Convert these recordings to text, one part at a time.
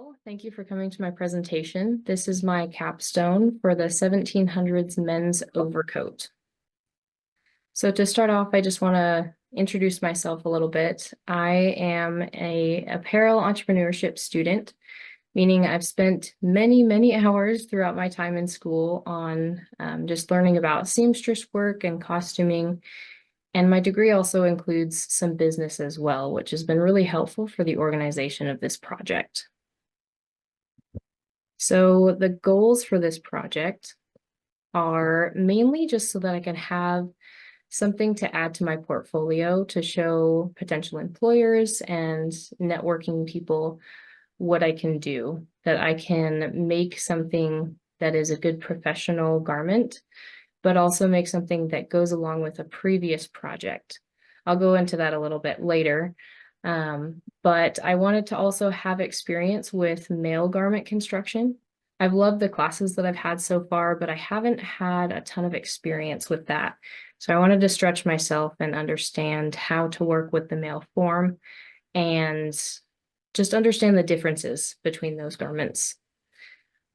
Well, thank you for coming to my presentation. This is my capstone for the 1700s men's overcoat. So to start off, I just want to introduce myself a little bit. I am a apparel entrepreneurship student, meaning I've spent many hours throughout my time in school on just learning about seamstress work and costuming. And my degree also includes some business as well, which has been really helpful for the organization of this project. So the goals for this project are mainly just so that I can have something to add to my portfolio to show potential employers and networking people what I can do, that I can make something that is a good professional garment, but also make something that goes along with a previous project. I'll go into that a little bit later. But I wanted to also have experience with male garment construction. I've loved the classes that I've had so far, but I haven't had a ton of experience with that. So I wanted to stretch myself and understand how to work with the male form and just understand the differences between those garments.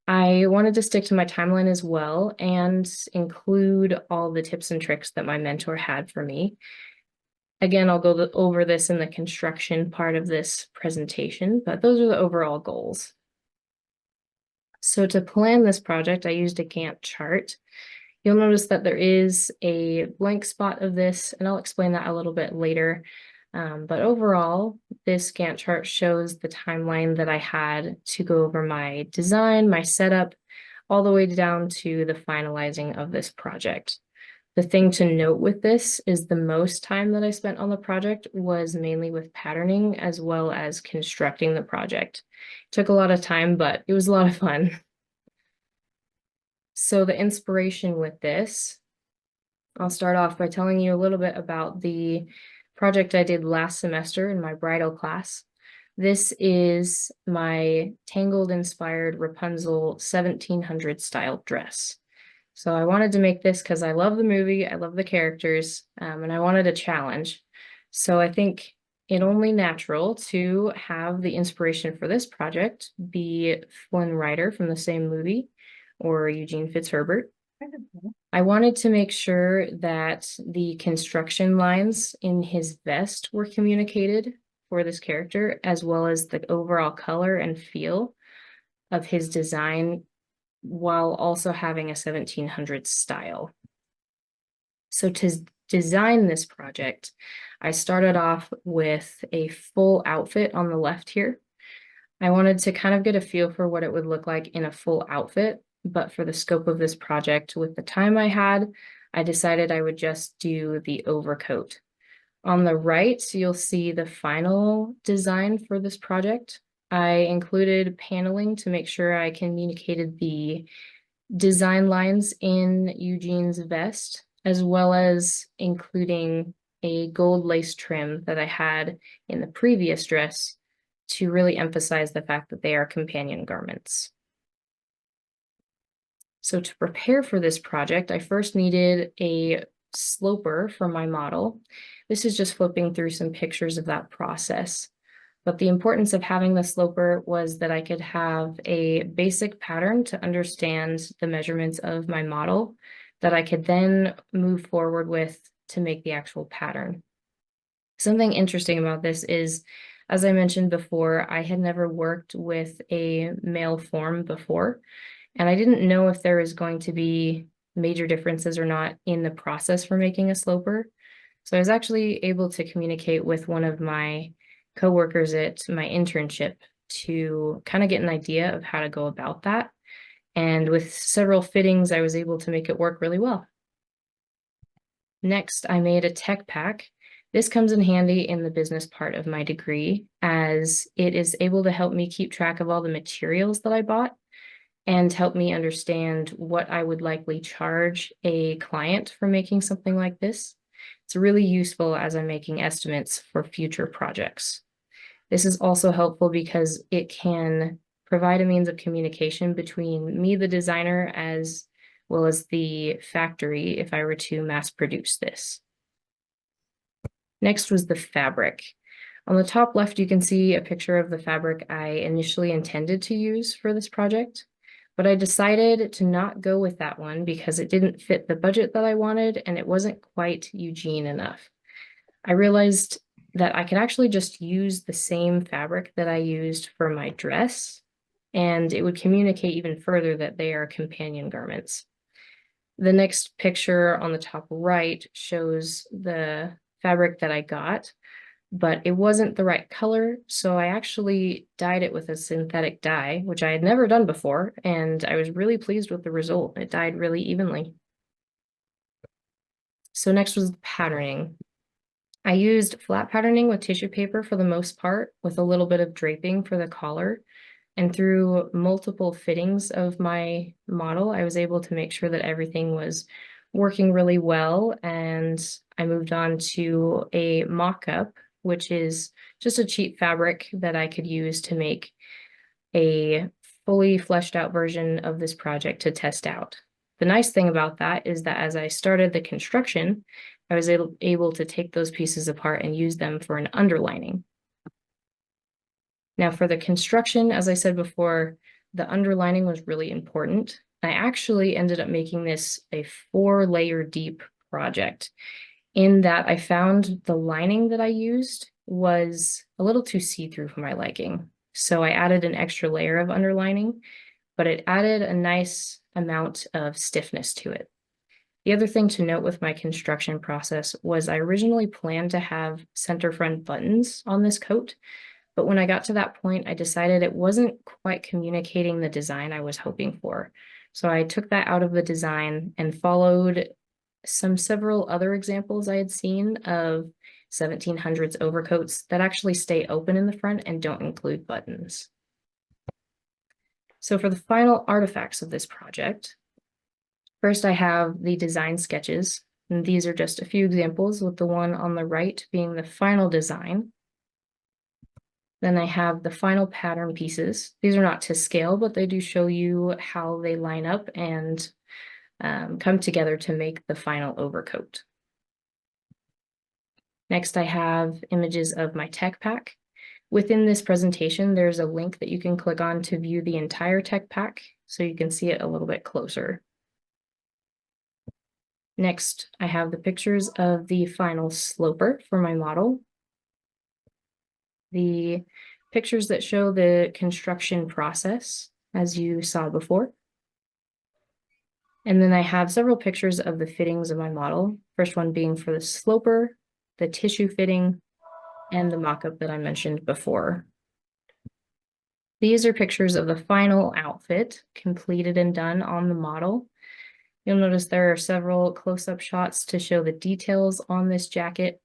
I wanted to stick to my timeline as well and include all the tips and tricks that my mentor had for me. Again, I'll go over this in the construction part of this presentation, but those are the overall goals. So to plan this project, I used a Gantt chart. You'll notice that there is a blank spot of this, and I'll explain that a little bit later. But overall, this Gantt chart shows the timeline that I had to go over my design, my setup, all the way down to the finalizing of this project. The thing to note with this is the most time that I spent on the project was mainly with patterning as well as constructing the project. It took a lot of time, but it was a lot of fun. So the inspiration with this, I'll start off by telling you a little bit about the project I did last semester in my bridal class. This is my Tangled inspired Rapunzel 1700 style dress. So I wanted to make this because I love the movie, I love the characters, and I wanted a challenge. So I think it only natural to have the inspiration for this project be Flynn Rider from the same movie, or Eugene Fitzherbert. I wanted to make sure that the construction lines in his vest were communicated for this character, as well as the overall color and feel of his design, while also having a 1700s style. So to design this project, I started off with a full outfit on the left here. I wanted to kind of get a feel for what it would look like in a full outfit, but for the scope of this project, with the time I had, I decided I would just do the overcoat. On the right, you'll see the final design for this project. I included paneling to make sure I communicated the design lines in Eugene's vest, as well as including a gold lace trim that I had in the previous dress to really emphasize the fact that they are companion garments. So to prepare for this project, I first needed a sloper for my model. This is just flipping through some pictures of that process. But the importance of having the sloper was that I could have a basic pattern to understand the measurements of my model that I could then move forward with to make the actual pattern. Something interesting about this is, as I mentioned before, I had never worked with a male form before, and I didn't know if there was going to be major differences or not in the process for making a sloper. So I was actually able to communicate with one of my coworkers at my internship to kind of get an idea of how to go about that. And with several fittings, I was able to make it work really well. Next, I made a tech pack. This comes in handy in the business part of my degree, as it is able to help me keep track of all the materials that I bought and help me understand what I would likely charge a client for making something like this. It's really useful as I'm making estimates for future projects. This is also helpful because it can provide a means of communication between me, the designer, as well as the factory if I were to mass produce this. Next was the fabric. On the top left, you can see a picture of the fabric I initially intended to use for this project, but I decided to not go with that one because it didn't fit the budget that I wanted and it wasn't quite Eugene enough. I realized that I could actually just use the same fabric that I used for my dress, and it would communicate even further that they are companion garments. The next picture on the top right shows the fabric that I got, but it wasn't the right color, so I actually dyed it with a synthetic dye, which I had never done before, and I was really pleased with the result. It dyed really evenly. So next was the patterning. I used flat patterning with tissue paper for the most part, with a little bit of draping for the collar. And through multiple fittings of my model, I was able to make sure that everything was working really well. And I moved on to a mock-up, which is just a cheap fabric that I could use to make a fully fleshed out version of this project to test out. The nice thing about that is that as I started the construction, I was able to take those pieces apart and use them for an underlining. Now for the construction, as I said before, the underlining was really important. I actually ended up making this a 4-layer deep project in that I found the lining that I used was a little too see-through for my liking. So I added an extra layer of underlining, but it added a nice amount of stiffness to it. The other thing to note with my construction process was I originally planned to have center front buttons on this coat, but when I got to that point, I decided it wasn't quite communicating the design I was hoping for. So I took that out of the design and followed several other examples I had seen of 1700s overcoats that actually stay open in the front and don't include buttons. So for the final artifacts of this project, first I have the design sketches, and these are just a few examples, with the one on the right being the final design. Then I have the final pattern pieces. These are not to scale, but they do show you how they line up and come together to make the final overcoat. Next, I have images of my tech pack. Within this presentation, there's a link that you can click on to view the entire tech pack, so you can see it a little bit closer. Next, I have the pictures of the final sloper for my model. The pictures that show the construction process, as you saw before. And then I have several pictures of the fittings of my model. First one being for the sloper, the tissue fitting, and the mock-up that I mentioned before. These are pictures of the final outfit completed and done on the model. You'll notice there are several close-up shots to show the details on this jacket.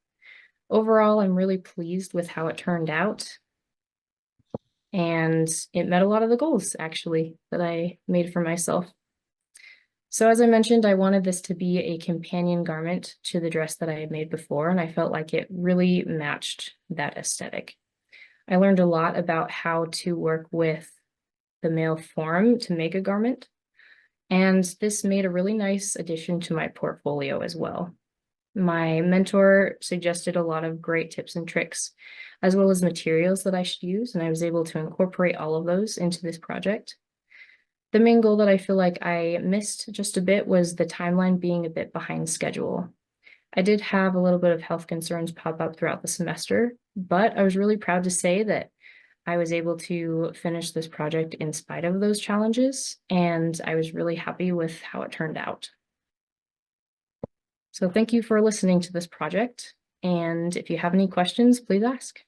Overall, I'm really pleased with how it turned out. And it met a lot of the goals, actually, that I made for myself. So as I mentioned, I wanted this to be a companion garment to the dress that I had made before, and I felt like it really matched that aesthetic. I learned a lot about how to work with the male form to make a garment, and this made a really nice addition to my portfolio as well. My mentor suggested a lot of great tips and tricks, as well as materials that I should use, and I was able to incorporate all of those into this project. The main goal that I feel like I missed just a bit was the timeline being a bit behind schedule. I did have a little bit of health concerns pop up throughout the semester, but I was really proud to say that I was able to finish this project in spite of those challenges, and I was really happy with how it turned out. So thank you for listening to this project, and if you have any questions, please ask.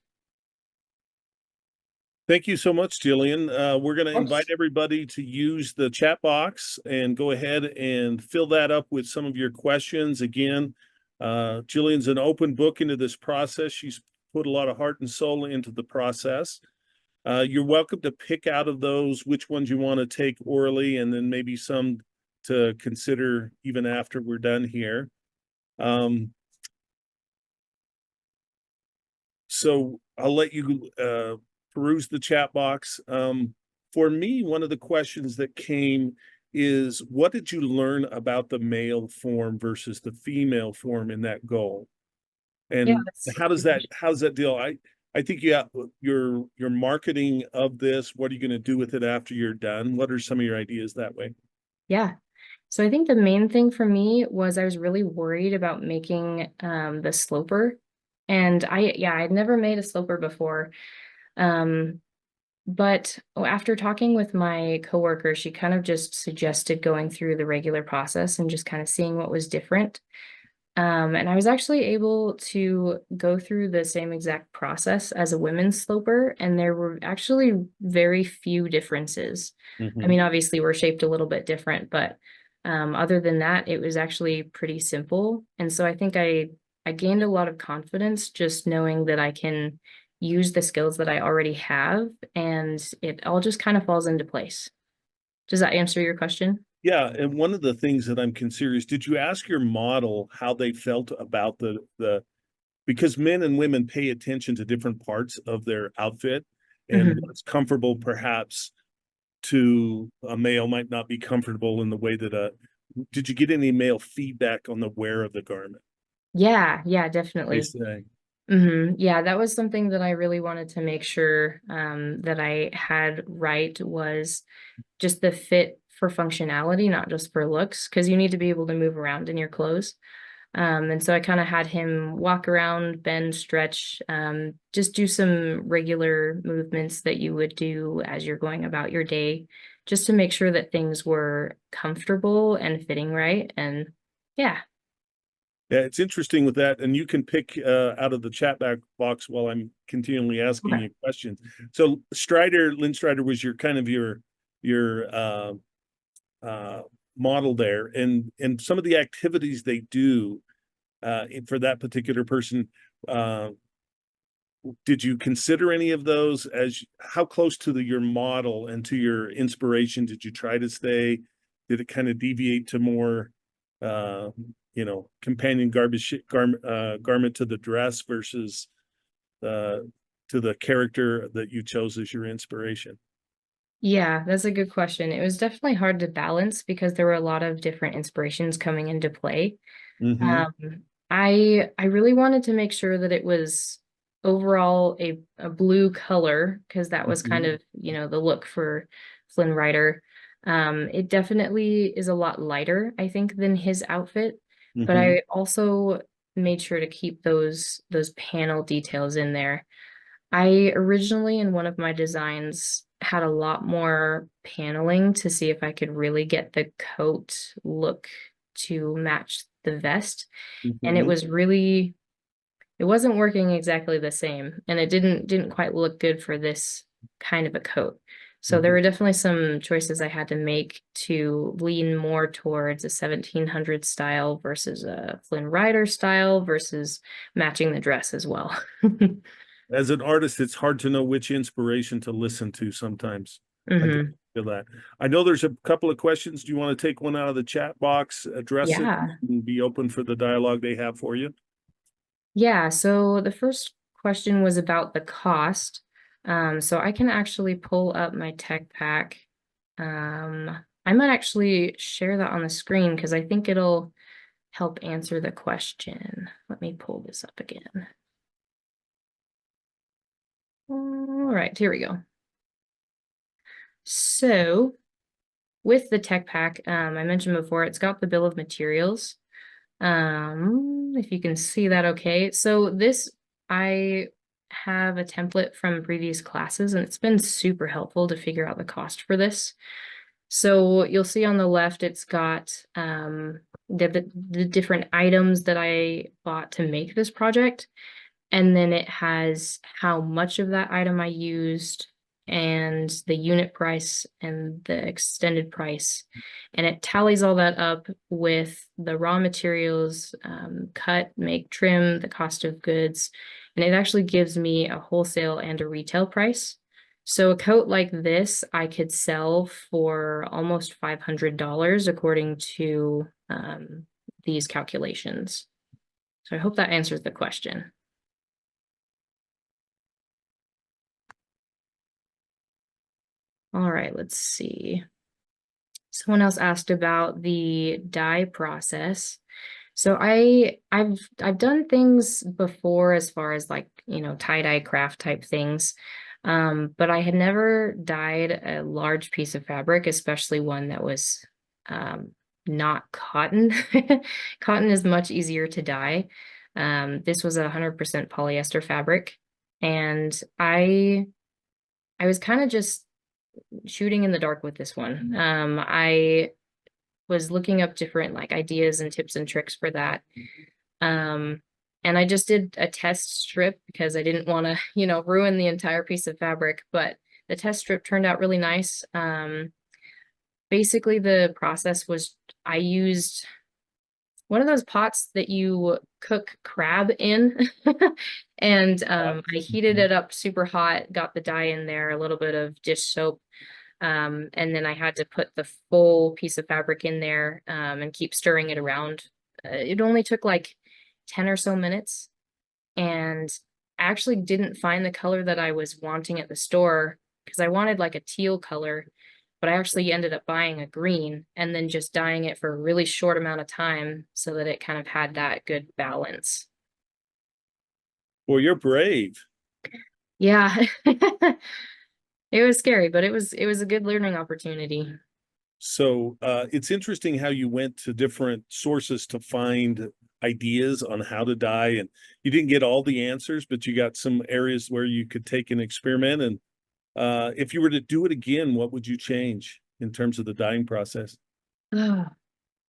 Thank you so much, Jillian. We're going to invite everybody to use the chat box and go ahead and fill that up with some of your questions. Again, Jillian's an open book into this process. She's put a lot of heart and soul into the process. You're welcome to pick out of those which ones you want to take orally, and then maybe some to consider even after we're done here. So I'll let you peruse the chat box. For me, one of the questions that came is, what did you learn about the male form versus the female form in that goal? And Yeah, how does that deal? I think your marketing of this, what are you going to do with it after you're done? What are some of your ideas that way? Yeah. So I think the main thing for me was I was really worried about making the sloper. And I'd never made a sloper before. Um, but after talking with my coworker, she kind of just suggested going through the regular process and just kind of seeing what was different. And I was actually able to go through the same exact process as a women's sloper, and there were actually very few differences. I Mhm. mean, obviously, we're shaped a little bit different, but other than that, it was actually pretty simple. And so I think I gained a lot of confidence just knowing that I can use the skills that I already have, and it all just kind of falls into place. Does that answer your question? Yeah, and one of the things that I'm considering is, did you ask your model how they felt about the because men and women pay attention to different parts of their outfit, and Mhm. what's comfortable perhaps to a male might not be comfortable in the way that a did you get any male feedback on the wear of the garment? Yeah, They definitely. say. Yeah, that was something that I really wanted to make sure that I had right was just the fit for functionality, not just for looks, because you need to be able to move around in your clothes. And so I kind of had him walk around, bend, stretch, just do some regular movements that you would do as you're going about your day, just to make sure that things were comfortable and fitting right. And yeah, Yeah, it's interesting with that, and you can pick out of the chat back box while I'm continually asking okay. you questions. So Lynn Strider was your kind of your uh, model there, and some of the activities they do for that particular person. Uh, did you consider any of those as how close to your model and to your inspiration did you try to stay? Did it kind of deviate to more, uh, companion garment to the dress versus uh, to the character that you chose as your inspiration? Yeah, that's a good question. It was definitely hard to balance because there were a lot of different inspirations coming into play. Mm-hmm. Um, I really wanted to make sure that it was overall a blue color because that was kind Mm-hmm. of, the look for Flynn Rider. It definitely is a lot lighter, I think, than his outfit, but Mm-hmm. I also made sure to keep those panel details in there. I originally in one of my designs had a lot more paneling to see if I could really get the coat look to match the vest. And Mm-hmm. it wasn't working exactly the same. And it didn't quite look good for this kind of a coat. So there Mm-hmm. were definitely some choices I had to make to lean more towards a 1700 style versus a Flynn Rider style versus matching the dress as well. As an artist, it's hard to know which inspiration to listen to sometimes. I do hmm feel that. I know there's a couple of questions. Do you want to take one out of the chat box, address it, Yeah. and be open for the dialogue they have for you? Yeah. So the first question was about the cost. So I can actually pull up my tech pack. I might actually share that on the screen because I think it'll help answer the question. Let me pull this up again. All right, here we go. So with the tech pack, I mentioned before, it's got the bill of materials. If you can see that okay. So this, I have a template from previous classes and it's been super helpful to figure out the cost for this. So you'll see on the left, it's got the different items that I bought to make this project. And then it has how much of that item I used and the unit price and the extended price. And it tallies all that up with the raw materials, cut, make, trim, the cost of goods. And it actually gives me a wholesale and a retail price. So a coat like this, I could sell for almost $500 according to these calculations. So I hope that answers the question. All right, let's see. Someone else asked about the dye process. So I've done things before as far as like, tie-dye craft type things. But I had never dyed a large piece of fabric, especially one that was not cotton. Cotton is much easier to dye. This was 100% polyester fabric, and I was kind of just shooting in the dark with this one. I was looking up different like ideas and tips and tricks for that. Um, and I just did a test strip because I didn't want to, ruin the entire piece of fabric, but the test strip turned out really nice. Basically the process was I used one of those pots that you cook crab in. And I heated it up super hot, got the dye in there, a little bit of dish soap. And then I had to put the full piece of fabric in there and keep stirring it around. It only took like 10 or so minutes. And I actually didn't find the color that I was wanting at the store because I wanted like a teal color, but I actually ended up buying a green and then just dyeing it for a really short amount of time so that it kind of had that good balance. Well, you're brave. Yeah. It was scary, but it was a good learning opportunity. So it's interesting how you went to different sources to find ideas on how to dye, and you didn't get all the answers, but you got some areas where you could take an experiment. And if you were to do it again, what would you change in terms of the dyeing process? Oh,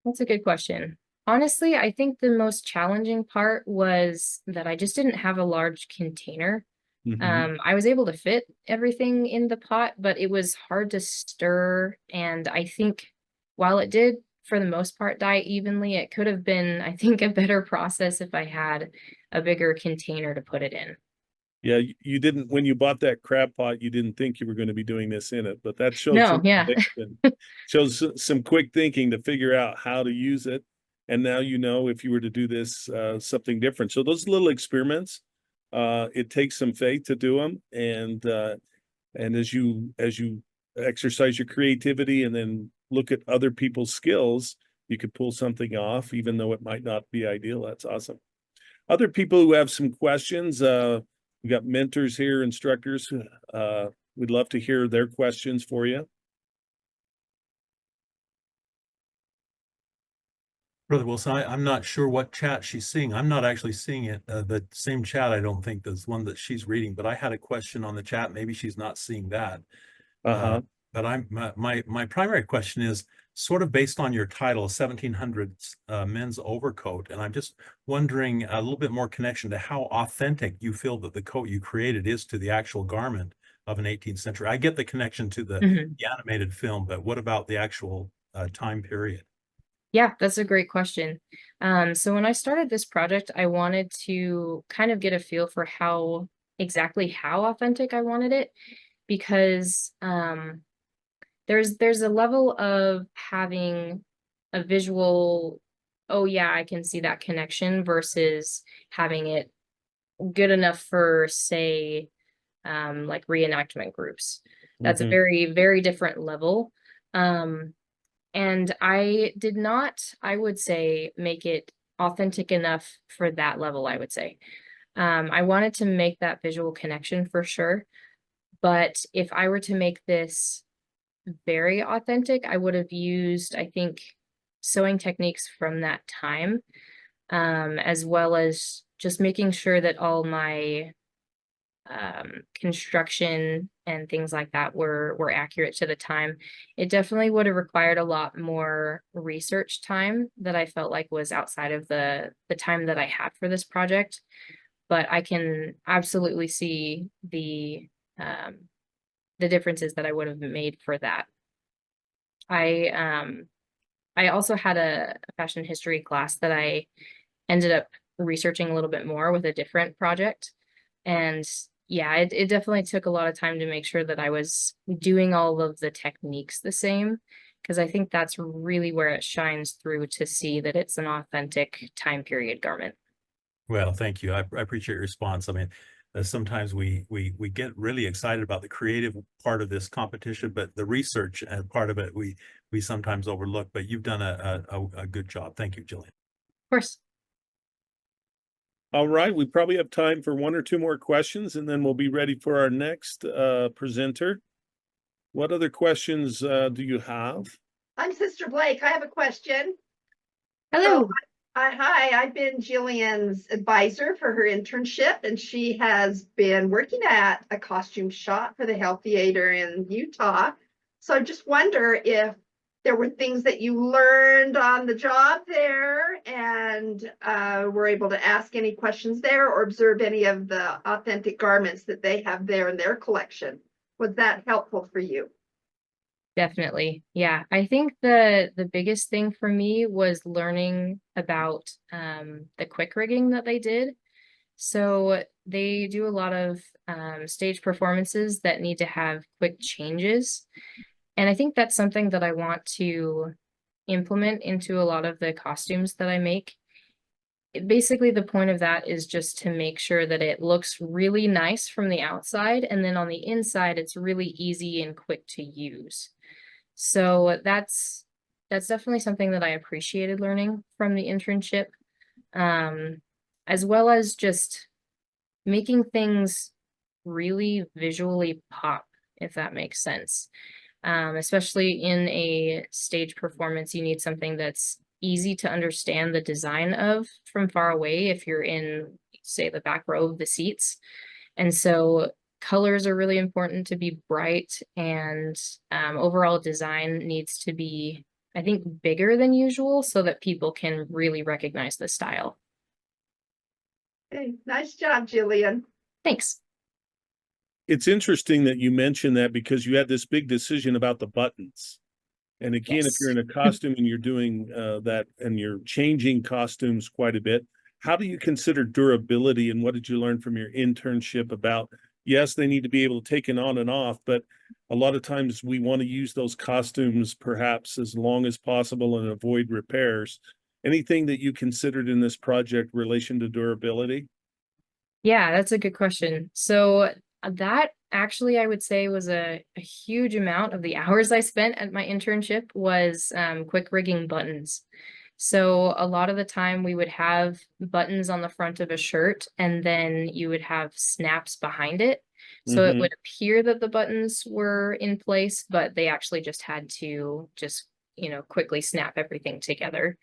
that's a good question. Honestly, I think the most challenging part was that I just didn't have a large container. Hmm. I was able to fit everything in the pot, but it was hard to stir. And I think while it did, for the most part, dye evenly, it could have been, I think, a better process if I had a bigger container to put it in. Yeah, you didn't, when you bought that crab pot, you didn't think you were going to be doing this in it, but that showed No, some yeah. innovation, shows some quick thinking to figure out how to use it. And now you know if you were to do this something different. So those little experiments, it takes some faith to do them, and as you exercise your creativity and then look at other people's skills, you could pull something off, even though it might not be ideal. That's awesome. Other people who have some questions, we got mentors here, instructors. We'd love to hear their questions for you. Brother Wilson, I'm not sure what chat she's seeing. I'm not actually seeing it. The same chat, I don't think, is one that she's reading, but I had a question on the chat. Maybe she's not seeing that. Uh-huh. But my primary question is sort of based on your title, 1700s men's overcoat. And I'm just wondering a little bit more connection to how authentic you feel that the coat you created is to the actual garment of an 18th century. I get the connection to the Mhm. animated film, but what about the actual time period? Yeah, that's a great question. So when I started this project, I wanted to kind of get a feel for exactly how authentic I wanted it because there's a level of having a visual, oh yeah, I can see that connection versus having it good enough for, say, like reenactment groups. That's a Hmm. very, very different level. Um, and I did not, I would say, make it authentic enough for that level, I would say. I wanted to make that visual connection for sure. But if I were to make this very authentic, I would have used, I think, sewing techniques from that time, as well as just making sure that all my construction and things like that were accurate to the time. It definitely would have required a lot more research time that I felt like was outside of the time that I had for this project. But I can absolutely see the differences that I would have made for that. I I also had a fashion history class that I ended up researching a little bit more with a different project. And yeah, it definitely took a lot of time to make sure that I was doing all of the techniques the same, because I think that's really where it shines through to see that it's an authentic time period garment. Well, thank you. I appreciate your response. I mean, sometimes we get really excited about the creative part of this competition, but the research and part of it we sometimes overlook. But you've done a good job. Thank you, Jillian. course. All right, we probably have time for one or two more questions, and then we'll be ready for our next presenter. What other questions do you have? I'm Sister Blake. I have a question. Hello. Hi, I've been Jillian's advisor for her internship, and she has been working at a costume shop for the Health Theater in Utah. So I just wonder if there were things that you learned on the job there and were able to ask any questions there or observe any of the authentic garments that they have there in their collection. Was that helpful for you? Definitely. Yeah. I think the biggest thing for me was learning about the quick rigging that they did. So they do a lot of stage performances that need to have quick changes. And I think that's something that I want to implement into a lot of the costumes that I make. Basically, the point of that is just to make sure that it looks really nice from the outside, and then on the inside, it's really easy and quick to use. So that's definitely something that I appreciated learning from the internship, as well as just making things really visually pop, if that makes sense. Especially in a stage performance, you need something that's easy to understand the design of from far away if you're in, say, the back row of the seats. And so colors are really important to be bright, and overall design needs to be, I think, bigger than usual so that people can really recognize the style. Hey, nice job, Jillian. Thanks. It's interesting that you mentioned that because you had this big decision about the buttons. And again, if you're in a costume and you're doing that and you're changing costumes quite a bit, how do you consider durability, and what did you learn from your internship about, yes, they need to be able to take it on and off, but a lot of times we want to use those costumes perhaps as long as possible and avoid repairs. Anything that you considered in this project relation to durability? Yeah, that's a good question. So that actually, I would say, was a huge amount of the hours I spent at my internship was quick rigging buttons. So a lot of the time we would have buttons on the front of a shirt, and then you would have snaps behind it. So it would appear that the buttons were in place, but they actually just had to just, quickly snap everything together.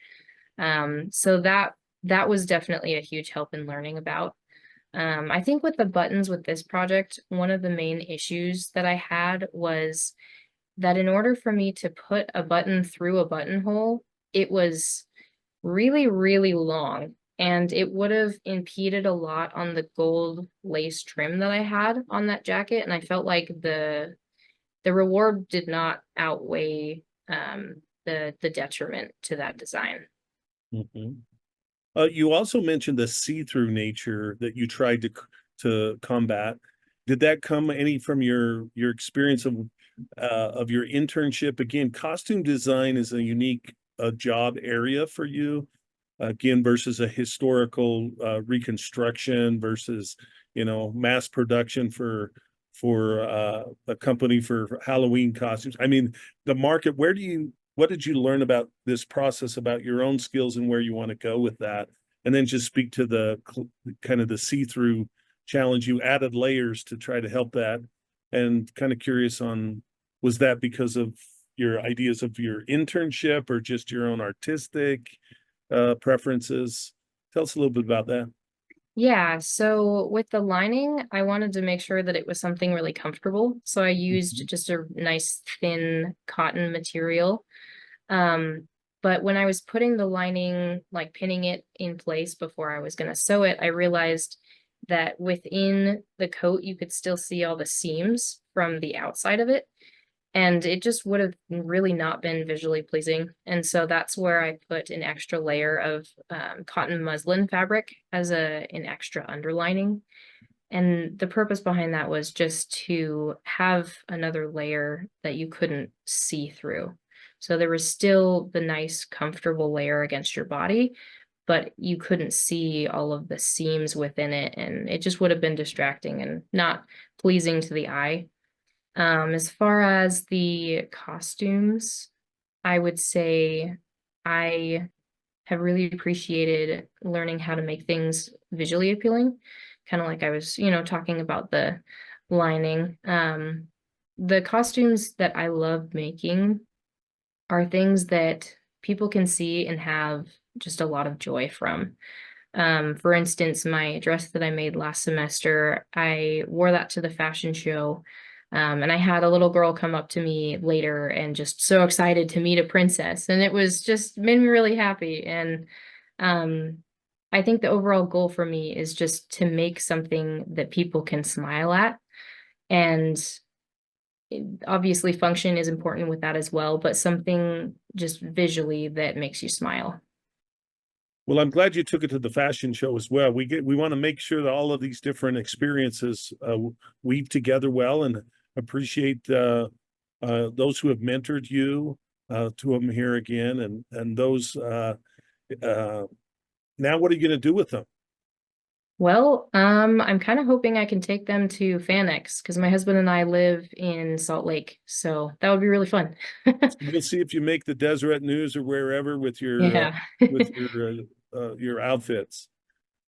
So that was definitely a huge help in learning about. I think with the buttons with this project, one of the main issues that I had was that in order for me to put a button through a buttonhole, it was really, really long, and it would have impeded a lot on the gold lace trim that I had on that jacket. And I felt like the reward did not outweigh the detriment to that design. You also mentioned the see-through nature that you tried to combat. Did that come any from your experience of your internship? Again, costume design is a unique job area for you, again, versus a historical reconstruction versus, mass production for a company for Halloween costumes. I mean, the market, what did you learn about this process, about your own skills and where you want to go with that? And then just speak to the kind of the see-through challenge. You added layers to try to help that, and kind of curious on, was that because of your ideas of your internship or just your own artistic preferences? Tell us a little bit about that. Yeah, so with the lining, I wanted to make sure that it was something really comfortable. So I used just a nice thin cotton material. But when I was putting the lining, like pinning it in place before I was going to sew it, I realized that within the coat, you could still see all the seams from the outside of it. And it just would have really not been visually pleasing. And so that's where I put an extra layer of cotton muslin fabric as an extra underlining. And the purpose behind that was just to have another layer that you couldn't see through. So there was still the nice, comfortable layer against your body, but you couldn't see all of the seams within it. And it just would have been distracting and not pleasing to the eye. As far as the costumes, I would say I have really appreciated learning how to make things visually appealing. Kind of like I was, talking about the lining. The costumes that I love making are things that people can see and have just a lot of joy from. For instance, my dress that I made last semester, I wore that to the fashion show. And I had a little girl come up to me later and just so excited to meet a princess. And it was just made me really happy. And I think the overall goal for me is just to make something that people can smile at. And obviously function is important with that as well, but something just visually that makes you smile. Well, I'm glad you took it to the fashion show as well. We want to make sure that all of these different experiences weave together well, and appreciate those who have mentored you, to them here again, and those. Now, what are you going to do with them? Well, I'm kind of hoping I can take them to FanX because my husband and I live in Salt Lake, so that would be really fun. We'll see if you make the Deseret News or wherever with your Yeah. your outfits.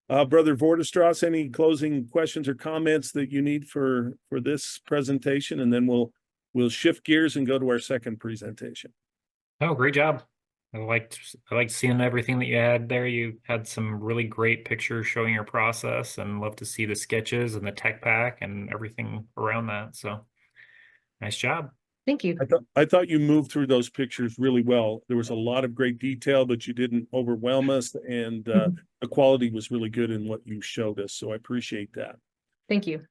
Brother Vorderstrass, any closing questions or comments that you need for this presentation, and then we'll shift gears and go to our second presentation. Oh, great job. I liked seeing everything that you had there. You had some really great pictures showing your process, and love to see the sketches and the tech pack and everything around that. So nice job. Thank you. I thought you moved through those pictures really well. There was a lot of great detail, but you didn't overwhelm us, and the quality was really good in what you showed us. So I appreciate that. Thank you.